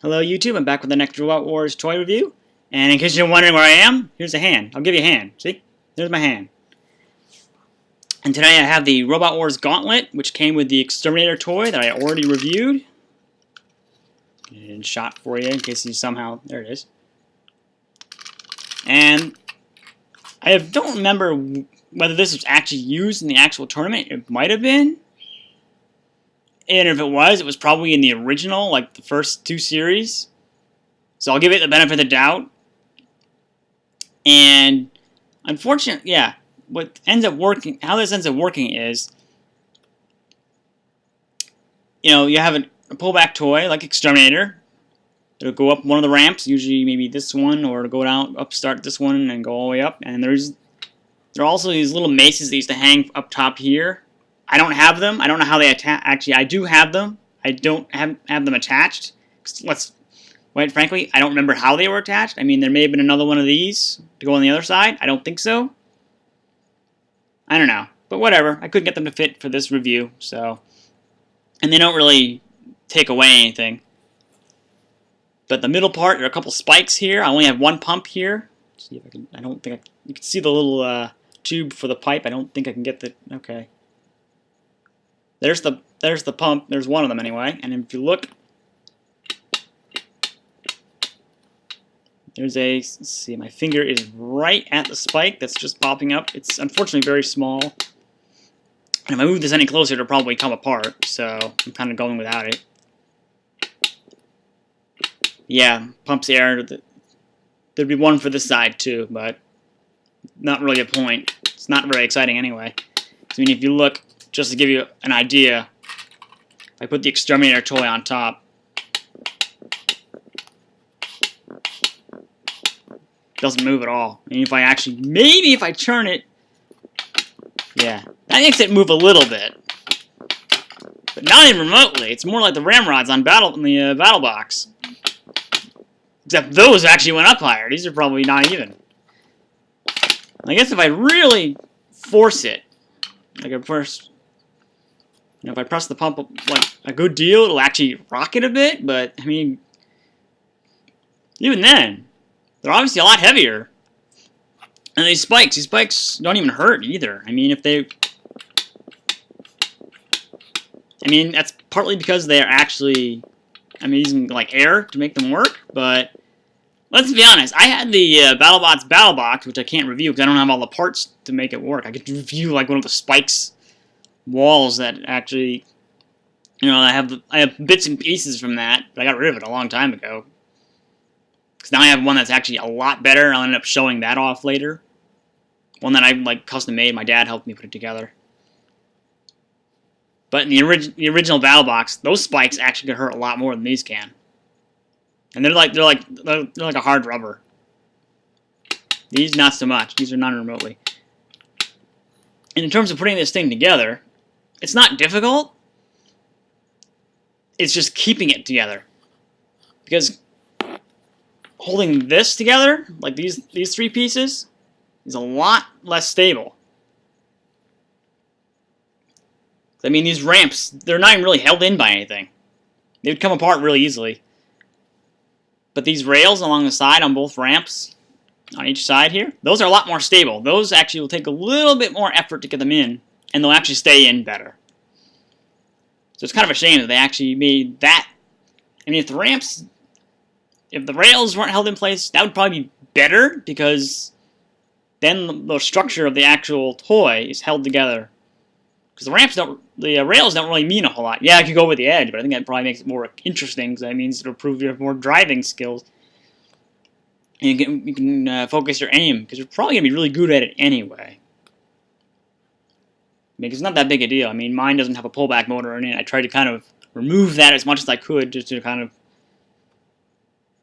Hello YouTube, I'm back with the next Robot Wars toy review. And in case you're wondering where I am, here's a hand. I'll give you a hand. See? There's my hand. And today I have the Robot Wars Gauntlet, which came with the Exterminator toy that I already reviewed. And shot for you in case you somehow... There it is. And I don't remember whether this was actually used in the actual tournament. It might have been. And if it was probably in the original, like the first two series. So I'll give it the benefit of the doubt. And unfortunately, yeah, what ends up working, how this ends up working is, you know, you have a pullback toy like Exterminator. It'll go up one of the ramps, usually maybe this one, or it'll go down, start this one, and go all the way up. And there are also these little maces that used to hang up top here. I don't have them. I don't know how they attach. Actually, I do have them. I don't have them attached. Quite frankly, I don't remember how they were attached. I mean, there may have been another one of these to go on the other side. I don't think so. I don't know. But whatever. I couldn't get them to fit for this review. So, and they don't really take away anything. But the middle part, there are a couple spikes here. I only have one pump here. Let's see if I can. I don't think you can see the little tube for the pipe. I don't think I can get the. Okay. There's the pump. There's one of them anyway. And if you look, there's a, let's see, my finger is right at the spike that's just popping up. It's unfortunately very small. And if I move this any closer, it'll probably come apart. So I'm kind of going without it. Yeah, pumps air. There'd be one for this side too, but not really a point. It's not very exciting anyway. I mean, if you look, just to give you an idea, I put the Exterminator toy on top. Doesn't move at all. I mean, if I actually, maybe if I turn it, yeah, that makes it move a little bit, but not even remotely. It's more like the ramrods on the battle box, except those actually went up higher. These are probably not even. I guess if I really force it, like at first. You know, if I press the pump like a good deal, it'll actually rock it a bit, but, I mean, even then, they're obviously a lot heavier. And these spikes don't even hurt either. I mean, that's partly because they're actually, using, like, air to make them work, but let's be honest, I had the BattleBots Battle Box, which I can't review because I don't have all the parts to make it work. I could review, like, one of the spikes walls that actually, you know, I have bits and pieces from that, but I got rid of it a long time ago. Because now I have one that's actually a lot better, and I'll end up showing that off later. One that I like custom made. My dad helped me put it together. But in the original Battle Box, those spikes actually can hurt a lot more than these can. And they're like a hard rubber. These not so much. These are not remotely. And in terms of putting this thing together, it's not difficult. It's just keeping it together. Because holding this together, like these three pieces, is a lot less stable. I mean, these ramps, they're not even really held in by anything. They would come apart really easily. But these rails along the side on both ramps, on each side here, those are a lot more stable. Those actually will take a little bit more effort to get them in, and they'll actually stay in better. So it's kind of a shame that they actually made that. I mean, if the rails weren't held in place, that would probably be better, because then the structure of the actual toy is held together. Because the rails don't really mean a whole lot. Yeah, I could go with the edge, but I think that probably makes it more interesting, because that means it'll prove you have more driving skills. And you can focus your aim, because you're probably going to be really good at it anyway. Because it's not that big a deal. I mean, mine doesn't have a pullback motor in it. I tried to kind of remove that as much as I could, just to kind of... I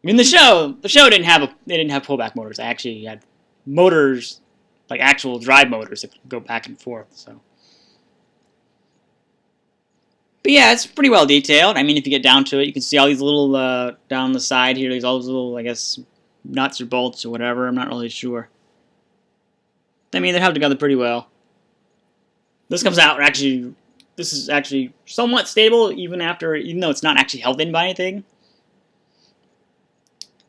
mean, the show didn't have pullback motors. I actually had motors, like actual drive motors that could go back and forth, so... But yeah, it's pretty well detailed. I mean, if you get down to it, you can see all these little, down the side here, there's all those little, I guess, nuts or bolts or whatever. I'm not really sure. I mean, they're held together pretty well. This comes out actually, this is actually somewhat stable even though it's not actually held in by anything.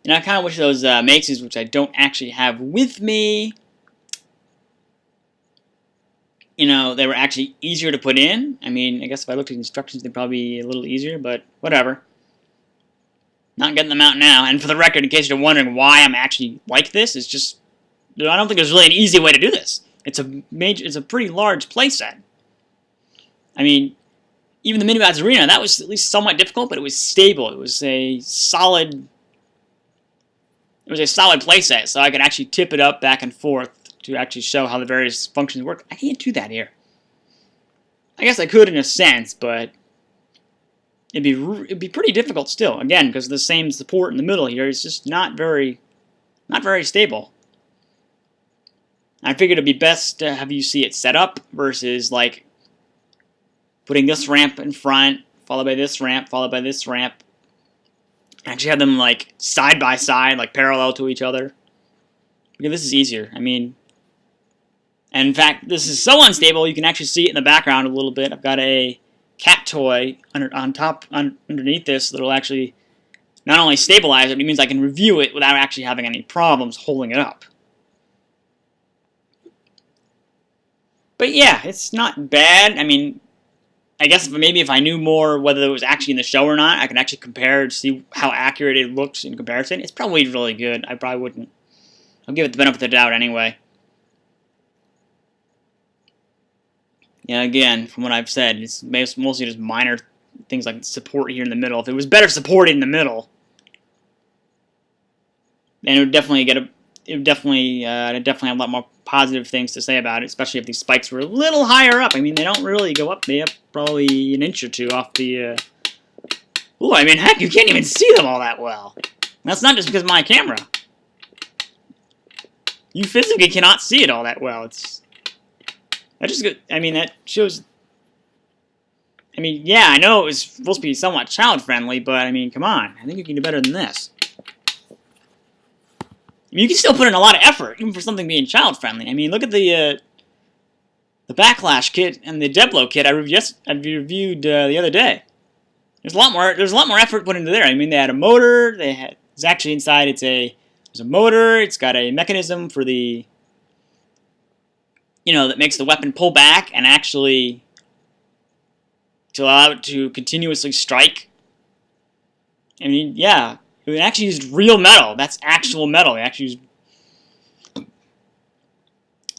You know, I kind of wish those maces, which I don't actually have with me, you know, they were actually easier to put in. I mean, I guess if I looked at the instructions, they'd probably be a little easier, but whatever. Not getting them out now. And for the record, in case you're wondering why I'm actually like this, it's just, I don't think there's really an easy way to do this. It's a pretty large playset. I mean, even the Minibots Arena, that was at least somewhat difficult, but it was stable. It was a solid playset, so I could actually tip it up back and forth to actually show how the various functions work. I can't do that here. I guess I could in a sense, but it'd be pretty difficult still. Again, because of the same support in the middle here, it's just not very stable. I figured it'd be best to have you see it set up versus like putting this ramp in front, followed by this ramp, followed by this ramp. Actually have them like side by side, like parallel to each other. Because this is easier. I mean, and in fact, this is so unstable, you can actually see it in the background a little bit. I've got a cat toy underneath this that'll actually not only stabilize it, but it means I can review it without actually having any problems holding it up. But yeah, it's not bad. I mean, I guess maybe if I knew more whether it was actually in the show or not, I could actually compare to see how accurate it looks in comparison. It's probably really good. I probably wouldn't. I'll give it the benefit of the doubt anyway. Yeah, again, from what I've said, it's mostly just minor things like support here in the middle. If it was better supported in the middle, then it would definitely I'd definitely have a lot more positive things to say about it, especially if these spikes were a little higher up. I mean, they don't really go up. They up probably an inch or two off the... Ooh, I mean, heck, you can't even see them all that well. That's not just because of my camera. You physically cannot see it all that well. It's... That just good. I mean, that shows... I mean, yeah, I know it was supposed to be somewhat child-friendly, but, I mean, come on. I think you can do better than this. You can still put in a lot of effort, even for something being child-friendly. I mean, look at the Backlash kit and the Deblo kit I reviewed the other day. There's a lot more effort put into there. I mean, they had a motor. It's actually inside. There's a motor. It's got a mechanism for the, that makes the weapon pull back and actually to allow it to continuously strike. I mean, yeah. They actually used real metal. That's actual metal. They actually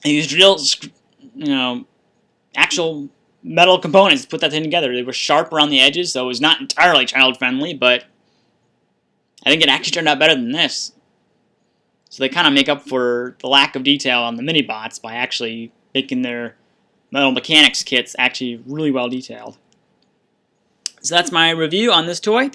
used real, actual metal components to put that thing together. They were sharp around the edges, so it was not entirely child-friendly, but I think it actually turned out better than this. So they kind of make up for the lack of detail on the mini-bots by actually making their metal mechanics kits actually really well detailed. So that's my review on this toy.